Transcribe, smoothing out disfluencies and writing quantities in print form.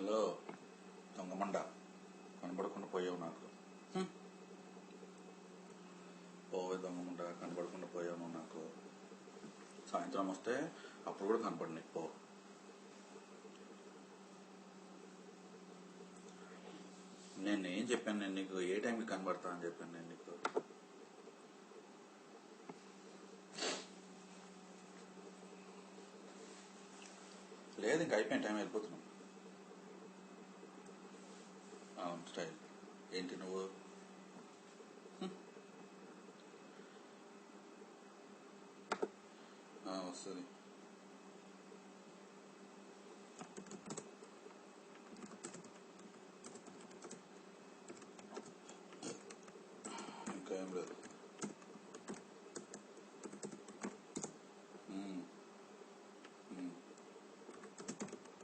Hello దొంగమండ, కనబడకుండా పోయావు నాకు. పోవే దొంగమండ, కనబడకుండా పోయావు నాకు. సాయంత్రం వస్తే అప్పుడు కూడా కనపడి నీకు. పో. నేను ఏం చెప్పాను? నేను నీకు ఏ టైంకి కనబడతా అని చెప్పాను నేను నీకు. లేదు, ఇంక అయిపోయిన టైం వెళ్ళిపోతున్నాం. అవును, స్టైల్ ఏంటి నువ్వు? వస్తుంది.